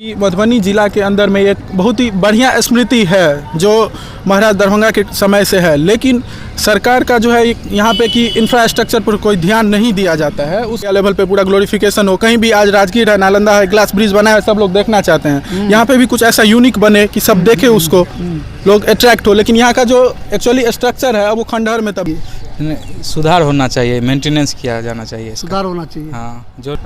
मधुबनी जिला के अंदर में एक बहुत ही बढ़िया स्मृति है जो महाराज दरभंगा के समय से है, लेकिन सरकार का जो है यहाँ पे कि इंफ्रास्ट्रक्चर पर कोई ध्यान नहीं दिया जाता है। उस लेवल पे पूरा ग्लोरिफिकेशन हो, कहीं भी आज राजगीर है, नालंदा है, ग्लास ब्रिज बना है, सब लोग देखना चाहते हैं। यहाँ पे भी कुछ ऐसा यूनिक बने कि सब देखे उसको, लोग अट्रैक्ट हो, लेकिन यहाँ का जो एक्चुअली स्ट्रक्चर है वो खंडहर में तब सुधार होना चाहिए, मेंटेनेंस किया जाना चाहिए, सुधार होना चाहिए। हाँ, जो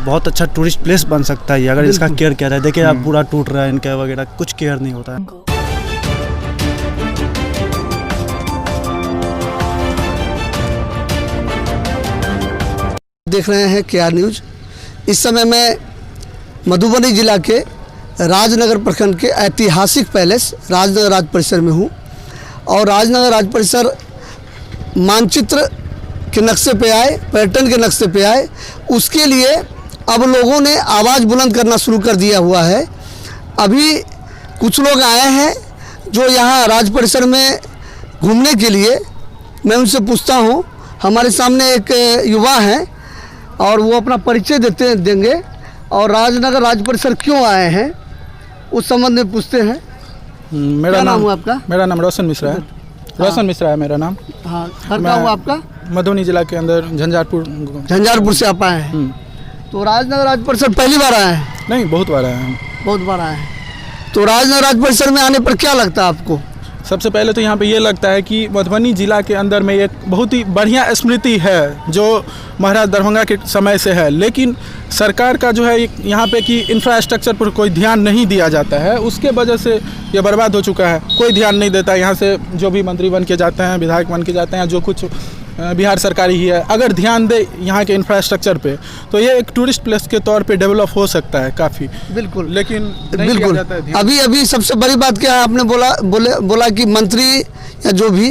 बहुत अच्छा टूरिस्ट प्लेस बन सकता है अगर इसका केयर किया जाए। देखिए आप पूरा टूट रहा है, इनका वगैरह कुछ केयर नहीं होता है। देख रहे हैं KR न्यूज़। इस समय मैं मधुबनी जिला के राजनगर प्रखंड के ऐतिहासिक पैलेस राजनगर राज परिसर में हूँ और राजनगर राज परिसर मानचित्र के नक्शे पे आए, पर्यटन के नक्शे पे आए, उसके लिए अब लोगों ने आवाज़ बुलंद करना शुरू कर दिया हुआ है। अभी कुछ लोग आए हैं जो यहाँ राज परिसर में घूमने के लिए, मैं उनसे पूछता हूँ। हमारे सामने एक युवा हैं और वो अपना परिचय देंगे और राजनगर राज परिसर क्यों आए हैं उस संबंध में पूछते हैं। मेरा नाम है आपका? मेरा नाम रोशन मिश्रा है। रोशन मिश्रा है मेरा नाम। हाँ, घर कहाँ हुआ आपका? मधुबनी जिला के अंदर झंझारपुर से आप आए हैं। तो राजनगर राज परिसर पहली बार आए हैं? नहीं, बहुत बार आए हैं। बहुत बार आए हैं। तो राजनगर राज परिसर में आने पर क्या लगता है आपको? सबसे पहले तो यहाँ पे ये लगता है कि मधुबनी जिला के अंदर में एक बहुत ही बढ़िया स्मृति है जो महाराज दरभंगा के समय से है, लेकिन सरकार का जो है यहाँ पे कि इंफ्रास्ट्रक्चर पर कोई ध्यान नहीं दिया जाता है। उसके वजह से ये बर्बाद हो चुका है। कोई ध्यान नहीं देता। यहाँ से जो भी मंत्री बन के जाते हैं, विधायक बन के जाते हैं, जो कुछ बिहार सरकारी ही है, अगर ध्यान दे यहाँ के इंफ्रास्ट्रक्चर पे तो ये एक टूरिस्ट प्लेस के तौर पे डेवलप हो सकता है काफ़ी। बिल्कुल, लेकिन बिल्कुल। अभी सबसे बड़ी बात क्या है, आपने बोला कि मंत्री या जो भी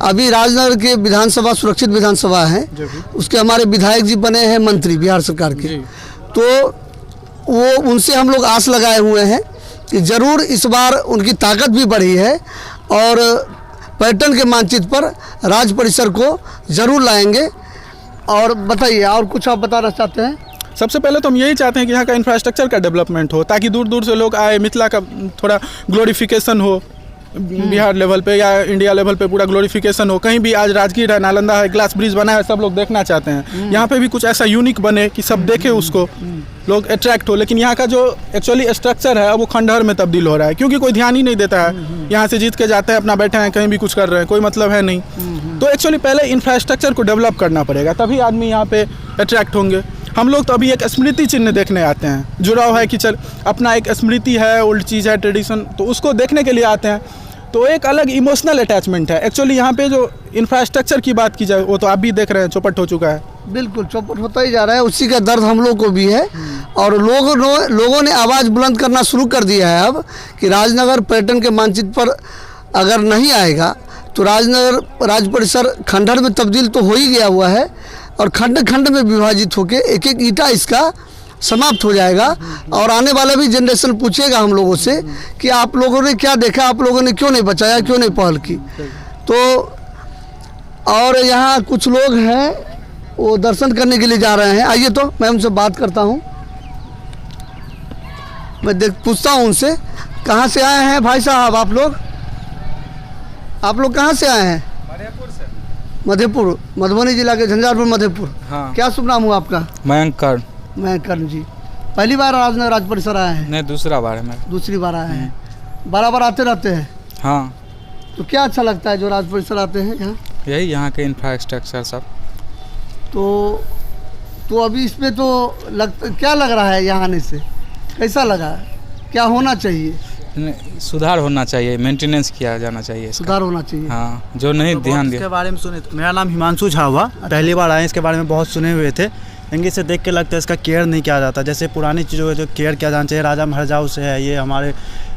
अभी राजनगर के विधानसभा सुरक्षित विधानसभा है, उसके हमारे विधायक जी बने हैं मंत्री बिहार सरकार के, तो वो उनसे हम लोग आस लगाए हुए हैं कि ज़रूर इस बार उनकी ताकत भी बढ़ी है और पर्यटन के मानचित्र पर राज परिसर को ज़रूर लाएंगे। और बताइए, और कुछ आप बताना चाहते हैं? सबसे पहले तो हम यही चाहते हैं कि यहाँ का इंफ्रास्ट्रक्चर का डेवलपमेंट हो, ताकि दूर दूर से लोग आए, मिथिला का थोड़ा ग्लोरिफिकेशन हो, बिहार लेवल पे या इंडिया लेवल पे पूरा ग्लोरिफिकेशन हो। कहीं भी आज राजगीर है, नालंदा है, ग्लास ब्रिज बना है, सब लोग देखना चाहते हैं। यहाँ पे भी कुछ ऐसा यूनिक बने कि सब देखे उसको, लोग अट्रैक्ट हो, लेकिन यहाँ का जो एक्चुअली स्ट्रक्चर है वो खंडहर में तब्दील हो रहा है, क्योंकि कोई ध्यान ही नहीं देता है। यहाँ से जीत के जाते हैं, अपना बैठे हैं, कहीं भी कुछ कर रहे हैं, कोई मतलब है नहीं। तो एक्चुअली पहले इंफ्रास्ट्रक्चर को डेवलप करना पड़ेगा, तभी आदमी यहाँ पे अट्रैक्ट होंगे। हम लोग तो अभी एक स्मृति चिन्ह देखने आते हैं, जुड़ाव है कि चल अपना एक स्मृति है, ओल्ड चीज़ है, ट्रेडिशन, तो उसको देखने के लिए आते हैं। तो एक अलग इमोशनल अटैचमेंट है। एक्चुअली यहाँ पे जो इंफ्रास्ट्रक्चर की बात की जाए वो तो आप भी देख रहे हैं, चौपट हो चुका है। बिल्कुल चौपट होता ही जा रहा है, उसी का दर्द हम लोग को भी है। और लोगों ने आवाज़ बुलंद करना शुरू कर दिया है अब कि राजनगर पर्यटन के मानचित्र पर अगर नहीं आएगा तो राजनगर राज परिसर खंडहर में तब्दील तो हो ही गया हुआ है और खंड खंड में विभाजित होकर एक एक ईंटा इसका समाप्त हो जाएगा। और आने वाला भी जनरेशन पूछेगा हम लोगों से कि आप लोगों ने क्या देखा, आप लोगों ने क्यों नहीं बचाया, क्यों नहीं पहल की। तो और यहाँ कुछ लोग हैं वो दर्शन करने के लिए जा रहे हैं। आइए तो मैं उनसे बात करता हूँ, मैं पूछता हूँ उनसे। कहाँ से आए हैं भाई साहब आप लोग कहाँ से आए हैं? मधेपुर, मधुबनी जिला के झंझारपुर, मधेपुर। हाँ। क्या शुभ नाम हुआ आपका? मैं कर्ण जी। पहली बार राजनगर राज परिसर आए हैं? नहीं, दूसरा बार है। मैं दूसरी बार आए हैं। बार आते रहते हैं? हाँ। तो क्या अच्छा लगता है जो राज परिसर आते हैं यहाँ? यही यहाँ के इंफ्रास्ट्रक्चर सब। तो अभी इसमें तो क्या लग रहा है यहाँ आने से? कैसा लगा? क्या होना चाहिए? सुधार होना चाहिए, मेंटेनेंस किया जाना चाहिए, सुधार होना चाहिए। हाँ, जो नहीं ध्यान दिया। इसके बारे में सुने, मेरा नाम हिमांशु झा हुआ। पहली बार आए, इसके बारे में बहुत सुने हुए थे, लेकिन इसे देख के लगता है इसका केयर नहीं किया जाता। जैसे पुरानी चीज़ों का जो केयर किया जाना चाहिए, राजा महाराजाओं से है, ये हमारे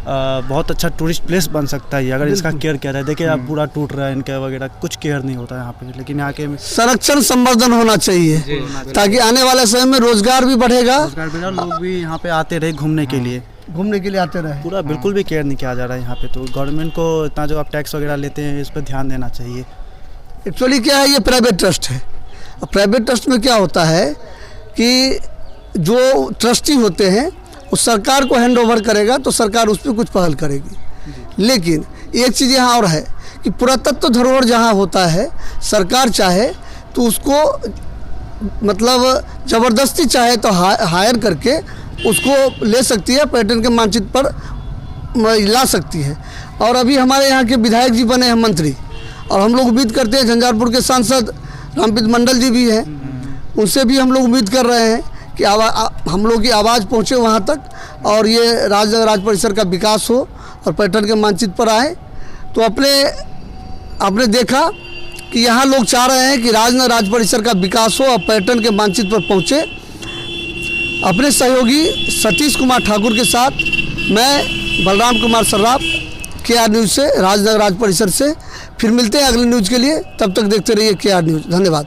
बहुत अच्छा टूरिस्ट प्लेस बन सकता है अगर इसका केयर किया जाए। देखिए आप पूरा टूट रहा है, इनका वगैरह कुछ केयर नहीं होता यहाँ पे, लेकिन यहाँ के संरक्षण संवर्धन होना चाहिए ताकि आने वाले समय में रोजगार भी बढ़ेगा, लोग भी यहाँ पे आते रहे घूमने के लिए आते रहे। पूरा बिल्कुल भी केयर नहीं किया जा रहा है यहाँ पे। तो गवर्नमेंट को इतना जो आप टैक्स वगैरह लेते हैं इस पर ध्यान देना चाहिए। एक्चुअली क्या है, ये प्राइवेट ट्रस्ट है। प्राइवेट ट्रस्ट में क्या होता है कि जो ट्रस्टी होते हैं उस सरकार को हैंड ओवर करेगा तो सरकार उस पर कुछ पहल करेगी। लेकिन एक चीज़ यहाँ और है कि पुरातत्व धरोहर जहाँ होता है, सरकार चाहे तो उसको मतलब ज़बरदस्ती चाहे तो हायर करके उसको ले सकती है, पर्यटन के मानचित्र पर ला सकती है। और अभी हमारे यहाँ के विधायक जी बने हैं मंत्री, और हम लोग उम्मीद करते हैं झंझारपुर के सांसद रामप्रीत मंडल जी भी हैं, उनसे भी हम लोग उम्मीद कर रहे हैं कि हम लोग की आवाज़ पहुँचे वहाँ तक और ये राजनगर राज परिसर का विकास हो और पर्यटन के मानचित्र पर आए। तो आपने देखा कि यहाँ लोग चाह रहे हैं कि राजनगर राज परिसर का विकास हो और पर्यटन के मानचित्र पर पहुँचे। अपने सहयोगी सतीश कुमार ठाकुर के साथ मैं बलराम कुमार सर्राफ, KR न्यूज़ से, राजनगर राज परिसर से। फिर मिलते हैं अगले न्यूज़ के लिए, तब तक देखते रहिए KR न्यूज़। धन्यवाद।